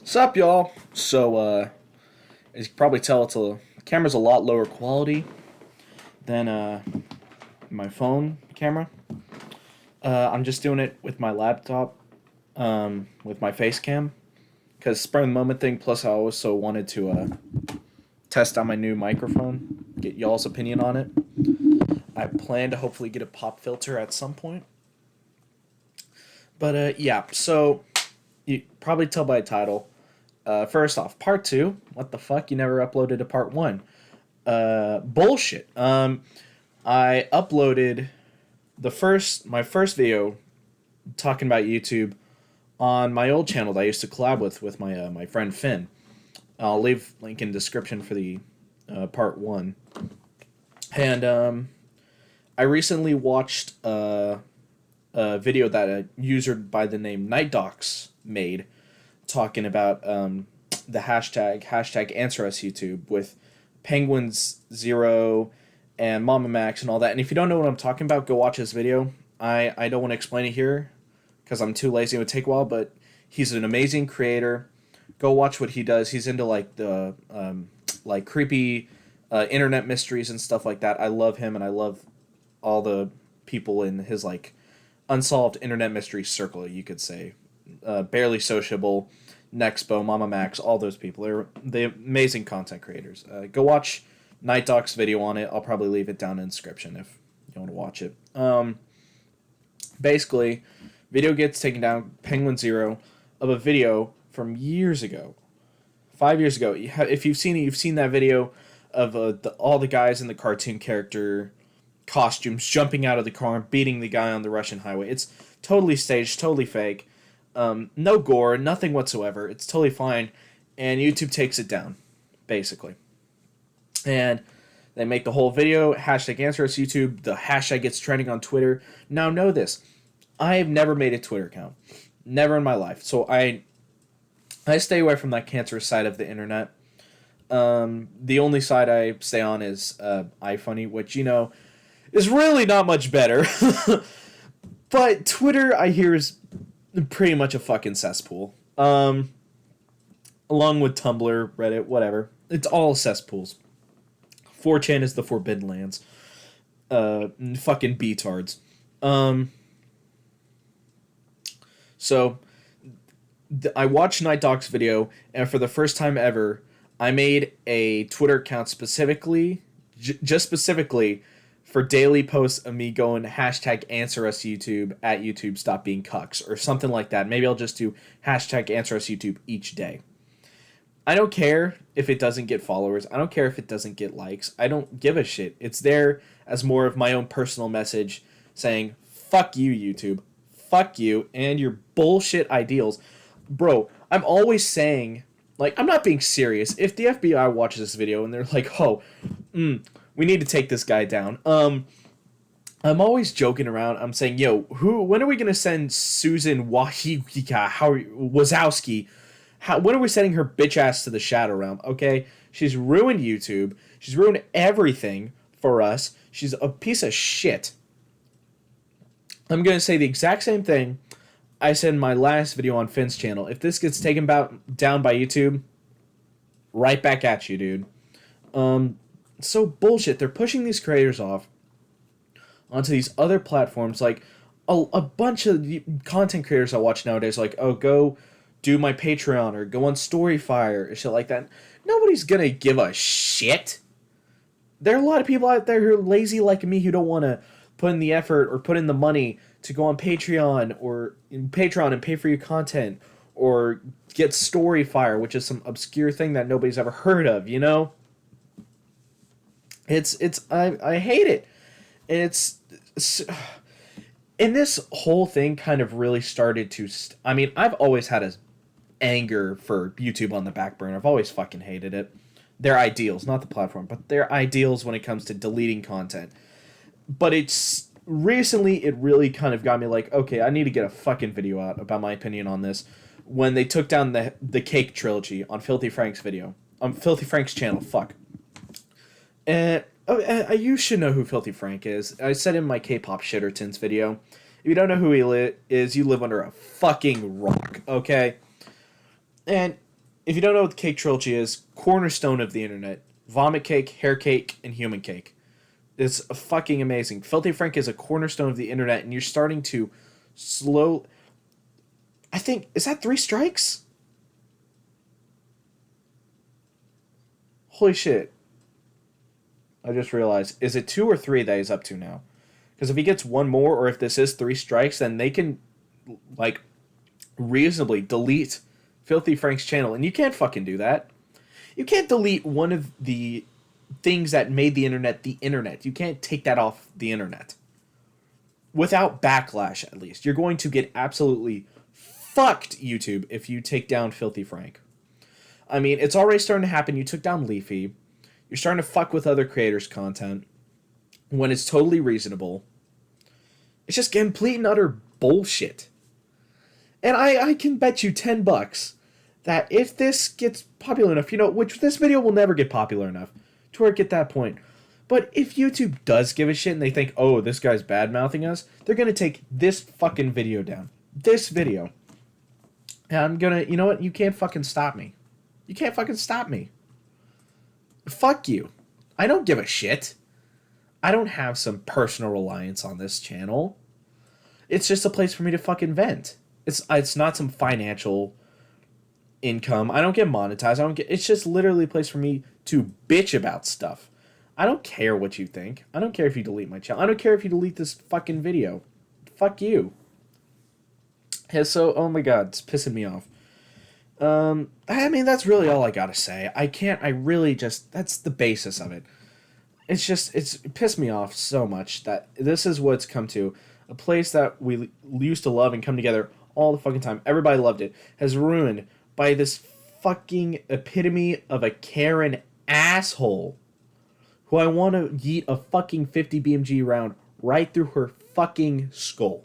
Sup, y'all? As you can probably tell, the camera's a lot lower quality than my phone camera. I'm just doing it with my laptop, with my face cam, because spur of the moment thing. Plus, I also wanted to test out my new microphone, get y'all's opinion on it. I plan to hopefully get a pop filter at some point. But yeah, so you probably tell by the title. First off, part two. What the fuck? You never uploaded to part one. Bullshit. I uploaded my first video talking about YouTube on my old channel that I used to collab with my friend Finn. I'll leave link in description for the part one. And I recently watched a video that a user by the name NightDocs made talking about the hashtag Answer Us YouTube with Penguins Zero and Mama Max and all that. And if you don't know what I'm talking about, go watch this video. I don't want to explain it here because I'm too lazy. It would take a while, but he's an amazing creator. Go watch what he does. He's into like the like creepy internet mysteries and stuff like that. I love him, and I love all the people in his like unsolved internet mystery circle, you could say. Barely Sociable, Nexpo, Mama Max, all those people. They're amazing content creators. Go watch Night Doc's video on it. I'll probably leave it down in the description if you want to watch it. Basically, video gets taken down, Penguin Zero, of a video from years ago. 5 years ago. If you've seen it, you've seen that video of all the guys in the cartoon character costumes jumping out of the car and beating the guy on the Russian highway. It's totally staged, totally fake. No gore, nothing whatsoever. It's totally fine. And YouTube takes it down, basically. And they make the whole video, hashtag Answer Us YouTube. The hashtag gets trending on Twitter. Now know this. I have never made a Twitter account. Never in my life. So I stay away from that cancerous side of the internet. The only side I stay on is iFunny, which, is really not much better. But Twitter, I hear, is pretty much a fucking cesspool. Along with Tumblr, Reddit, whatever. It's all cesspools. 4chan is the Forbidden Lands. Fucking betards. So, I watched Night Doc's video, and for the first time ever, I made a Twitter account specifically, just specifically, for daily posts of me going hashtag Answer Us YouTube at YouTube Stop Being Cucks or something like that. Maybe I'll just do hashtag Answer Us YouTube each day. I don't care if it doesn't get followers. I don't care if it doesn't get likes. I don't give a shit. It's there as more of my own personal message saying, fuck you, YouTube. Fuck you and your bullshit ideals. Bro, I'm always saying, like, I'm not being serious. If the FBI watches this video and they're like, we need to take this guy down. I'm always joking around. I'm saying, when are we going to send Susan Wazowski? When are we sending her bitch ass to the Shadow Realm? Okay? She's ruined YouTube. She's ruined everything for us. She's a piece of shit. I'm going to say the exact same thing I said in my last video on Finn's channel. If this gets taken down by YouTube, right back at you, dude. So bullshit. They're pushing these creators off onto these other platforms. Like a bunch of content creators I watch nowadays, like, go do my Patreon or go on Storyfire or shit like that. Nobody's gonna give a shit. There are a lot of people out there who are lazy like me who don't want to put in the effort or put in the money to go on Patreon and pay for your content or get Storyfire, which is some obscure thing that nobody's ever heard of, I hate it. And this whole thing kind of really started to I've always had a anger for YouTube on the back burner. I've always fucking hated it. Their ideals, not the platform, but their ideals when it comes to deleting content. But it's recently it really kind of got me like, okay, I need to get a fucking video out about my opinion on this. When they took down the Cake trilogy on Filthy Frank's video. On Filthy Frank's channel, fuck. And you should know who Filthy Frank is. I said in my K-pop Shittertons video. If you don't know who he is, you live under a fucking rock, okay? And if you don't know what the cake trilogy is, cornerstone of the internet. Vomit cake, hair cake, and human cake. It's fucking amazing. Filthy Frank is a cornerstone of the internet, and you're starting to slow. I think, is that 3 strikes? Holy shit. I just realized. Is it 2 or 3 that he's up to now? Because if he gets one more, or if this is 3 strikes, then they can, like, reasonably delete Filthy Frank's channel. And you can't fucking do that. You can't delete one of the things that made the internet the internet. You can't take that off the internet. Without backlash, at least. You're going to get absolutely fucked, YouTube, if you take down Filthy Frank. I mean, it's already starting to happen. You took down Leafy. You're starting to fuck with other creators' content when it's totally reasonable. It's just complete and utter bullshit. And I can bet you $10 that if this gets popular enough, which this video will never get popular enough to where it get that point. But if YouTube does give a shit and they think, oh, this guy's bad-mouthing us, they're going to take this fucking video down. This video. And I'm going to, you know what? You can't fucking stop me. You can't fucking stop me. Fuck you. I don't give a shit. I don't have some personal reliance on this channel. It's just a place for me to fucking vent. It's not some financial income. I don't get monetized. It's just literally a place for me to bitch about stuff. I don't care what you think. I don't care if you delete my channel. I don't care if you delete this fucking video. Fuck you. Yeah, so, oh my god, it's pissing me off. I mean, that's really all I gotta say. That's the basis of it. It's pissed me off so much that this is what it's come to. A place that we used to love and come together all the fucking time. Everybody loved it. Has ruined by this fucking epitome of a Karen asshole who I want to yeet a fucking 50 BMG round right through her fucking skull.